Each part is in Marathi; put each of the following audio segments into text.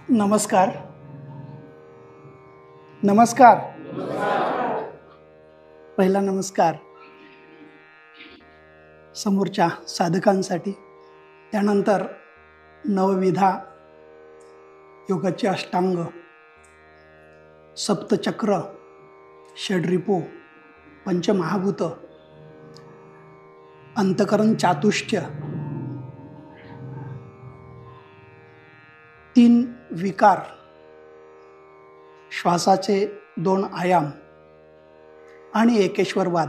नमस्कार. नमस्कार. पहिला नमस्कार समोरच्या साधकांसाठी, त्यानंतर नवविधा योगाचे अष्टांग, सप्तचक्र, षड्रिपू, पंचमहाभूत, अंतकरण चातुष्य, 3 विकार, श्वासाचे 2 आयाम आणि एकेश्वरवाद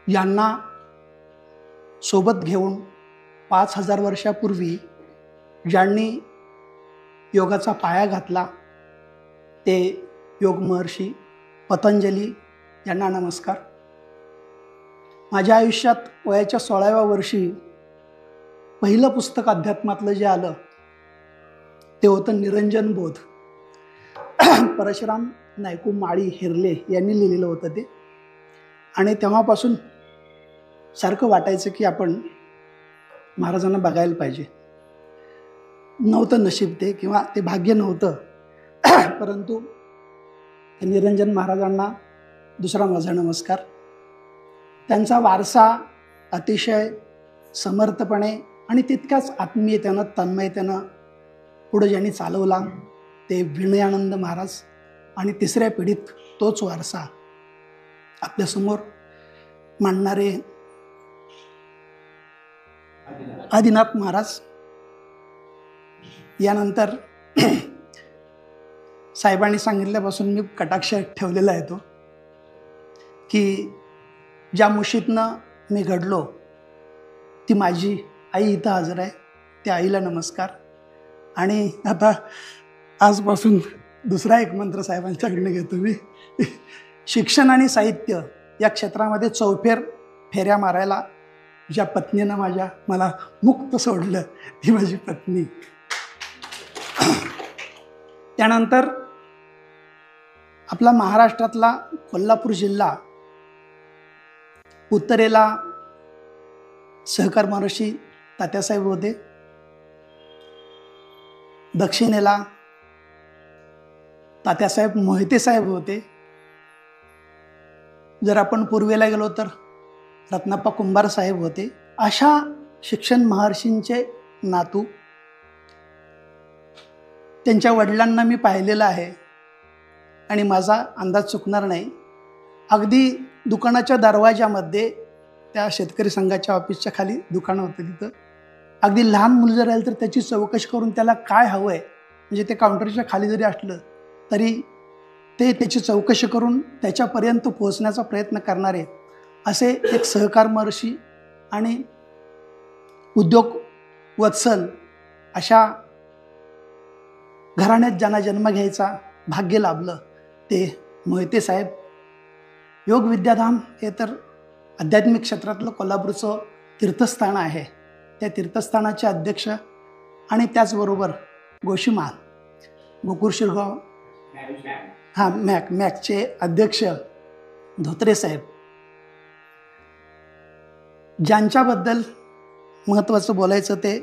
यांना सोबत घेऊन 5000 वर्षापूर्वी ज्यांनी योगाचा पाया घातला ते योग महर्षी पतंजली यांना नमस्कार. माझ्या आयुष्यात वयाच्या 16व्या वर्षी पहिलं पुस्तक अध्यात्मातलं जे आलं ते होतं निरंजन बोध. परशुराम नायकू माळी हेरले यांनी लिहिलेलं होतं ते. आणि तेव्हापासून सारखं वाटायचं की आपण महाराजांना बघायला पाहिजे. नव्हतं नशीब ते, किंवा ते भाग्य नव्हतं. परंतु निरंजन महाराजांना दुसरा माझा नमस्कार. त्यांचा वारसा अतिशय समर्थपणे आणि तितक्याच आत्मीयतेनं, तन्मयतेनं पुढे ज्यांनी चालवला ते विनयानंद महाराज, आणि तिसऱ्या पिढीत तोच वारसा आपल्यासमोर मांडणारे आदिनाथ महाराज. यानंतर साहेबांनी सांगितल्यापासून मी कटाक्ष ठेवलेला आहे तो, की ज्या मुशीतनं मी घडलो ती माझी आई इथं हजर आहे. त्या आईला नमस्कार. आणि आता आजपासून दुसरा एक मंत्र साहेबांच्याकडनं घेतो मी. शिक्षण आणि साहित्य या क्षेत्रामध्ये चौफेर फेऱ्या मारायला ज्या पत्नीनं मला मुक्त सोडलं ती माझी पत्नी. त्यानंतर आपला महाराष्ट्रातला कोल्हापूर जिल्हा, उत्तरेला सहकार महर्षी तात्यासाहेब होते, दक्षिणेला तात्यासाहेब मोहिते साहेब होते. जर आपण पूर्वेला गेलो तर रत्नाप्पा कुंभार साहेब होते. अशा शिक्षण महर्षींचे नातू. त्यांच्या वडिलांना मी पाहिलेलं आहे आणि माझा अंदाज चुकणार नाही. अगदी दुकानाच्या दरवाजामध्ये, त्या शेतकरी संघाच्या ऑफिसच्या खाली दुकानं होतं, तिथं अगदी लहान मुलं जर राहिलं तर त्याची चौकशी करून त्याला काय हवं आहे, म्हणजे ते काउंटरच्या खाली जरी असलं तरी ते त्याची चौकशी करून त्याच्यापर्यंत पोहोचण्याचा प्रयत्न करणारे असे एक सहकार महर्षी आणि उद्योग वत्सल अशा घराण्यात ज्यांना जन्म घ्यायचा भाग्य लाभलं ते मोहिते साहेब. योग विद्याधाम हे तर आध्यात्मिक क्षेत्रातलं कोल्हापूरचं तीर्थस्थान आहे. त्या तीर्थस्थानाचे अध्यक्ष आणि त्याचबरोबर गोशिमा गोकुळ शिरगाव मॅकचे अध्यक्ष धोत्रे साहेब, ज्यांच्याबद्दल महत्त्वाचं बोलायचं ते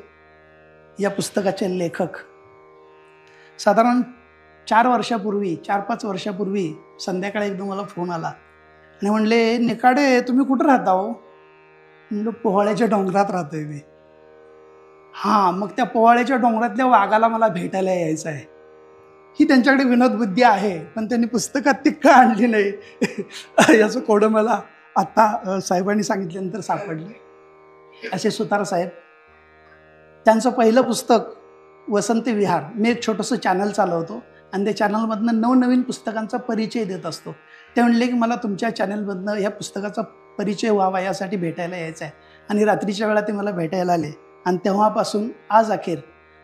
या पुस्तकाचे लेखक. साधारण 4-5 वर्षापूर्वी संध्याकाळी एकदम मला फोन आला आणि म्हणले, निकाडे तुम्ही कुठं राहता हो? म्हणलं पोहाळ्याच्या डोंगरात राहतोय मी. हां, मग त्या पोहाळ्याच्या डोंगरातल्या वाघाला मला भेटायला यायचं आहे. ही त्यांच्याकडे विनोदबुद्धी आहे, पण त्यांनी पुस्तकात ती का आणली नाही याचं कोडं मला आत्ता साहेबांनी सांगितल्यानंतर सापडलं. असे सुतार साहेब. त्यांचं पहिलं पुस्तक वसंत विहार. मी एक छोटंसं चॅनल चालवतो आणि त्या चॅनलमधनं नवनवीन पुस्तकांचा परिचय देत असतो. ते म्हणले की मला तुमच्या चॅनलमधनं या पुस्तकाचा परिचय व्हावा यासाठी भेटायला यायचं आहे. आणि रात्रीच्या वेळा ते मला भेटायला आले आणि तेव्हापासून आज अखेर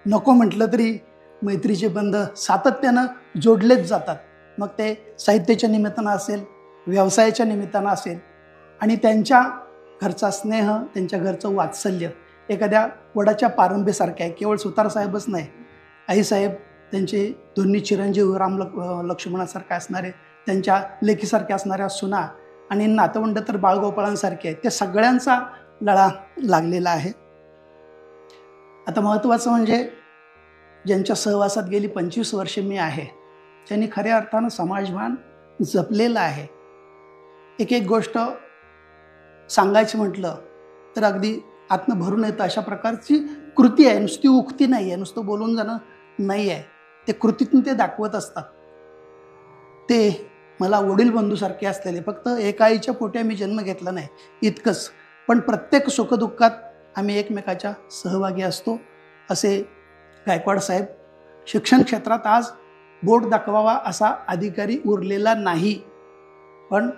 नको म्हटलं तरी मैत्रीचे बंध सातत्यानं जोडलेच जातात. मग ते साहित्याच्या निमित्तानं असेल, व्यवसायाच्या निमित्तानं असेल, आणि त्यांच्या घरचा स्नेह, त्यांच्या घरचं वात्सल्य एखाद्या वडाच्या पारंब्यासारखं आहे. केवळ सुतारसाहेबच नाही, आईसाहेब, त्यांचे दोन्ही चिरंजीव लक्ष्मणासारखे असणारे, त्यांच्या लेकीसारख्या असणाऱ्या सुना, आणि नातवंड तर बाळगोपाळांसारखे आहेत. त्या सगळ्यांचा लळा लागलेला आहे. आता महत्त्वाचं म्हणजे ज्यांच्या सहवासात गेली 25 वर्षे मी आहे, ज्यांनी खऱ्या अर्थानं समाजभान जपलेलं आहे. एक एक गोष्ट सांगायचं म्हटलं तर अगदी आत्म भरून येतं अशा प्रकारची कृती आहे. नुसती उक्ती नाही आहे, नुसतं बोलून जाणं नाही आहे, ते कृतीतून ते दाखवत असतात. ते मला वडील बंधूसारखे असलेले, फक्त एका आईच्या पोटी आम्ही जन्म घेतला नाही इतकंच, पण प्रत्येक सुखदुःखात आम्ही एकमेकाच्या सहभागी असतो. असे गायकवाड साहेब. शिक्षण क्षेत्रात आज बोट दाखवावा असा अधिकारी उरलेला नाही. पण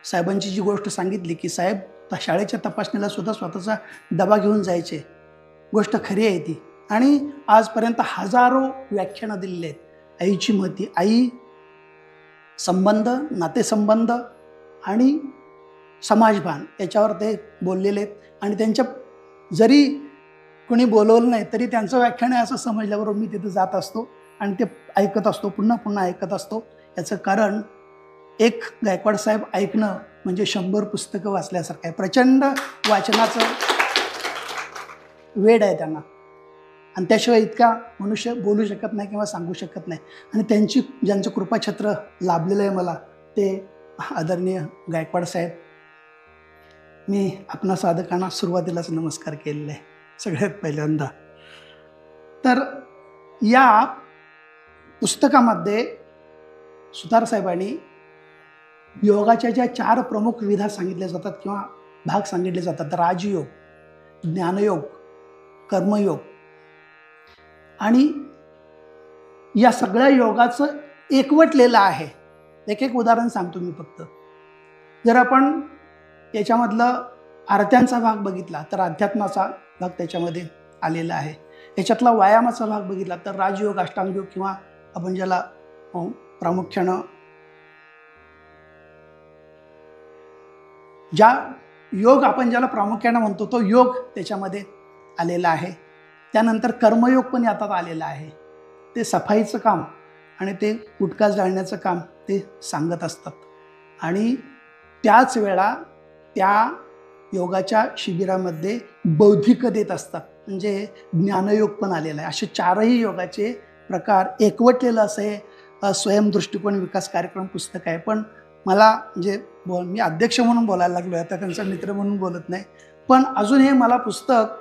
साहेबांची जी गोष्ट सांगितली की साहेब शाळेच्या तपासणीला सुद्धा स्वतःचा डबा घेऊन जायचे, गोष्ट खरी आहे ती. आणि आजपर्यंत हजारो व्याख्यानं दिलेली आहेत. आईची महती, आई संबंध, नातेसंबंध आणि समाजभान याच्यावर ते बोललेले आहेत. आणि त्यांच्या जरी कोणी बोलवलं नाही तरी त्यांचं व्याख्यान आहे असं समजल्याबरोबर मी तिथं जात असतो आणि ते ऐकत असतो, पुन्हा पुन्हा ऐकत असतो. याचं कारण एक गायकवाड साहेब ऐकणं म्हणजे 100 पुस्तकं वाचल्यासारखं आहे. प्रचंड वाचनाचं वेड आहे त्यांना, आणि त्याशिवाय इतका मनुष्य बोलू शकत नाही किंवा सांगू शकत नाही. आणि ज्यांचं कृपाछत्र लाभलेलं आहे मला, ते आदरणीय गायकवाड साहेब. मी आपणा साधकांना सुरुवातीलाच नमस्कार केलेला आहे सगळ्यात पहिल्यांदा. तर या पुस्तकामध्ये सुतार साहेबांनी योगाच्या ज्या 4 प्रमुख विधा सांगितल्या जातात किंवा भाग सांगितले जातात, राजयोग, ज्ञानयोग, कर्मयोग, आणि या सगळ्या योगाचं एकवटलेलं आहे. एक एक उदाहरण सांगतो मी फक्त. जर आपण याच्यामधलं आरत्यांचा भाग बघितला तर अध्यात्माचा भाग त्याच्यामध्ये आलेला आहे. याच्यातला व्यायामाचा भाग बघितला तर राजयोग, अष्टांगयोग किंवा आपण ज्याला प्रामुख्यानं ज्या योग आपण ज्याला प्रामुख्यानं म्हणतो तो योग त्याच्यामध्ये आलेला आहे. त्यानंतर कर्मयोग पण यातात आलेला आहे. ते सफाईचं काम आणि ते गुटखा जाळण्याचं काम ते सांगत असतात. आणि त्याच वेळा त्या योगाच्या शिबिरामध्ये बौद्धिक देत असतात, म्हणजे ज्ञानयोग पण आलेला आहे. असे 4ही योगाचे प्रकार एकवटलेलं असं हे स्वयंदृष्टिकोन विकास कार्यक्रम पुस्तक आहे. पण मला म्हणजे मी अध्यक्ष म्हणून बोलायला लागलो आहे, आता त्यांचा मित्र म्हणून बोलत नाही. पण अजून हे मला पुस्तक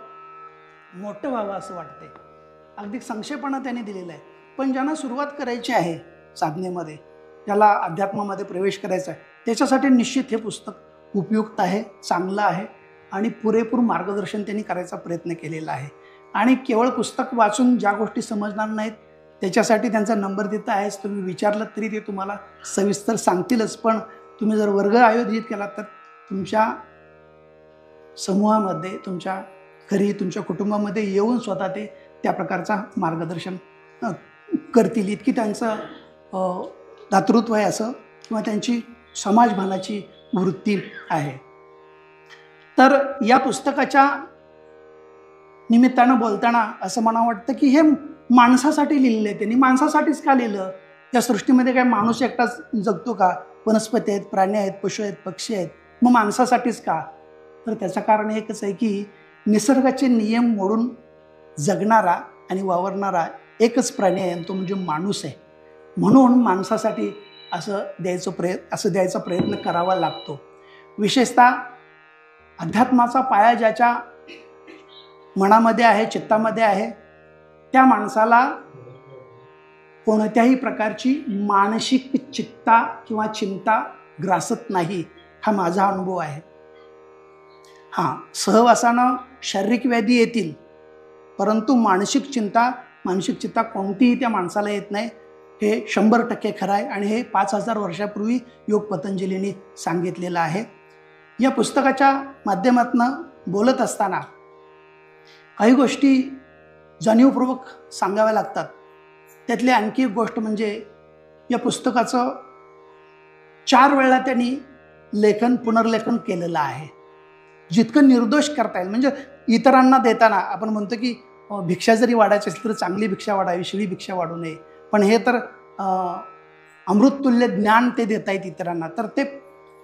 मोठं व्हावं असं वाटतंय. अगदी संक्षेपणा त्यांनी दिलेलं आहे. पण ज्यांना सुरुवात करायची आहे साधनेमध्ये, ज्याला अध्यात्मामध्ये प्रवेश करायचा आहे, त्याच्यासाठी निश्चित हे पुस्तक उपयुक्त आहे, चांगलं आहे आणि पुरेपूर मार्गदर्शन त्यांनी करायचा प्रयत्न केलेला आहे. आणि केवळ पुस्तक वाचून ज्या गोष्टी समजणार नाहीत त्याच्यासाठी त्यांचा नंबर तिथं आहेच. तुम्ही विचारलं तरी ते तुम्हाला सविस्तर सांगतीलच. पण तुम्ही जर वर्ग आयोजित केला तर तुमच्या समूहामध्ये, तुमच्या घरी, तुमच्या कुटुंबामध्ये येऊन स्वतः ते त्या प्रकारचा मार्गदर्शन करतील. इतकी त्यांचं दातृत्व आहे असं, किंवा त्यांची समाजभानाची वृत्ती आहे. तर या पुस्तकाच्या निमित्तानं बोलताना असं मला वाटतं की हे माणसासाठी लिहिलेलं आहे. त्यांनी माणसासाठीच का लिहिलं? या सृष्टीमध्ये काय माणूस एकटाच जगतो का? वनस्पती आहेत, प्राणी आहेत, पशु आहेत, पक्षी आहेत, मग माणसासाठीच का? तर त्याचं कारण एकच आहे की निसर्गाचे नियम मोडून जगणारा आणि वावरणारा एकच प्राणी आहे, आणि तो म्हणजे माणूस आहे. म्हणून माणसासाठी असं द्यायचा प्रयत्न करावा लागतो. विशेषतः अध्यात्माचा पाया ज्याच्या मनामध्ये आहे, चित्तामध्ये आहे, त्या माणसाला कोणत्याही प्रकारची मानसिक चिंता ग्रासत नाही. हा माझा अनुभव आहे. हां, सहवासानं शारीरिक व्याधी येतील, परंतु मानसिक चिंता कोणतीही त्या माणसाला येत नाही. हे 100% खरं आहे. आणि हे 5000 वर्षापूर्वी योग पतंजलींनी सांगितलेलं आहे. या पुस्तकाच्या माध्यमातून बोलत असताना काही गोष्टी जाणीवपूर्वक सांगाव्या लागतात. त्यातली आणखी एक गोष्ट म्हणजे या पुस्तकाचं 4 वेळा त्यांनी पुनर्लेखन केलेलं आहे. जितकं निर्दोष करता येईल, म्हणजे इतरांना देताना आपण म्हणतो की भिक्षा जरी वाढायची असेल तर चांगली भिक्षा वाढावी, शिळी भिक्षा वाढू नये. पण हे तर अमृततुल्य ज्ञान ते देता येत इतरांना, तर ते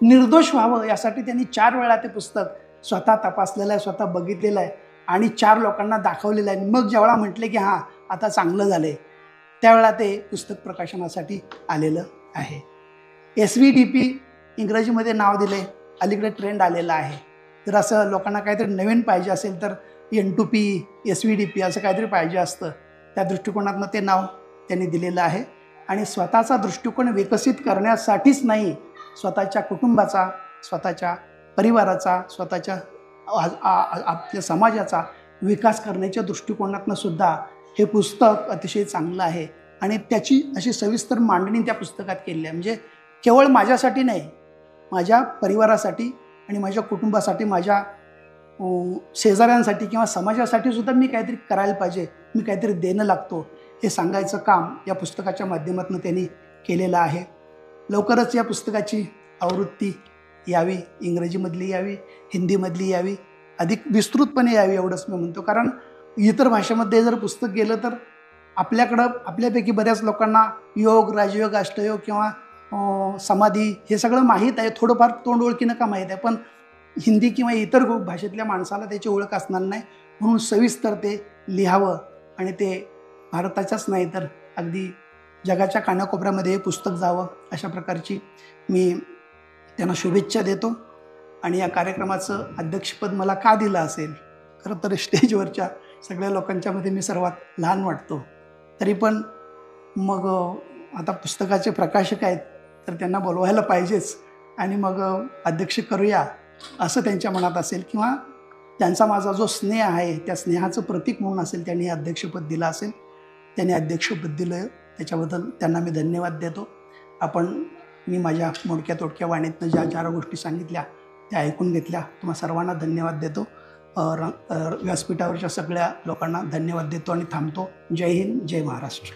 निर्दोष व्हावं यासाठी त्यांनी 4 वेळा ते पुस्तक स्वतः तपासलेलं आहे, स्वतः बघितलेलं आहे. आणि 4 लोकांना दाखवलेलं आहे. मग जेव्हा म्हटले की हां आता चांगलं झालं आहे, त्यावेळेला ते पुस्तक प्रकाशनासाठी आलेलं आहे. SVDP इंग्रजीमध्ये नाव दिले, अलीकडे ट्रेंड आलेला आहे. जर असं लोकांना काहीतरी नवीन पाहिजे असेल तर N2P SVDP असं काहीतरी पाहिजे असतं, त्या दृष्टिकोनातनं ते नाव त्यांनी दिलेलं आहे. आणि स्वतःचा दृष्टिकोन विकसित करण्यासाठीच नाही, स्वतःच्या कुटुंबाचा, स्वतःच्या परिवाराचा, स्वतःच्या आपल्या समाजाचा विकास करण्याच्या दृष्टिकोनातनं सुद्धा हे पुस्तक अतिशय चांगलं आहे. आणि त्याची अशी सविस्तर मांडणी त्या पुस्तकात केली आहे. म्हणजे केवळ माझ्यासाठी नाही, माझ्या परिवारासाठी आणि माझ्या कुटुंबासाठी, माझ्या शेजाऱ्यांसाठी किंवा समाजासाठी सुद्धा मी काहीतरी करायला पाहिजे, मी काहीतरी देणं लागतो, हे सांगायचं काम या पुस्तकाच्या माध्यमातून त्यांनी केलेलं आहे. लवकरच या पुस्तकाची आवृत्ती यावी, इंग्रजीमधली यावी, हिंदीमधली यावी, अधिक विस्तृतपणे यावी एवढंच मी म्हणतो. कारण इतर भाषेमध्ये जर पुस्तक गेलं तर आपल्याकडं आपल्यापैकी बऱ्याच लोकांना योग, राजयोग, अष्टयोग किंवा समाधी हे सगळं माहीत आहे, थोडंफार तोंड ओळखीनं का माहीत आहे, पण हिंदी किंवा इतर भाषेतल्या माणसाला त्याची ओळख असणार नाही. म्हणून सविस्तर ते लिहावं आणि ते भारताच्याच नाही तर अगदी जगाच्या कानाकोपऱ्यामध्ये हे पुस्तक जावं, अशा प्रकारची मी त्यांना शुभेच्छा देतो. आणि या कार्यक्रमाचं अध्यक्षपद मला का दिलं असेल, खरं तर स्टेजवरच्या सगळ्या लोकांच्यामध्ये मी सर्वात लहान वाटतो. तरी पण मग आता पुस्तकाचे प्रकाशक आहेत तर त्यांना बोलवायला पाहिजेच आणि मग अध्यक्ष करूया असं त्यांच्या मनात असेल, किंवा त्यांचा माझा जो स्नेह आहे त्या स्नेहाचं प्रतीक म्हणून असेल त्यांनी अध्यक्षपद दिलं असेल. त्यांनी अध्यक्षपद दिलं त्याच्याबद्दल त्यांना मी धन्यवाद देतो. मी माझ्या मोडक्या तोडक्या वाणीतनं ज्या 4 गोष्टी सांगितल्या त्या ऐकून घेतल्या. तुम्हा सर्वांना धन्यवाद देतो. व्यासपीठावरच्या सगळ्या लोकांना धन्यवाद देतो आणि थांबतो. जय हिंद, जय महाराष्ट्र.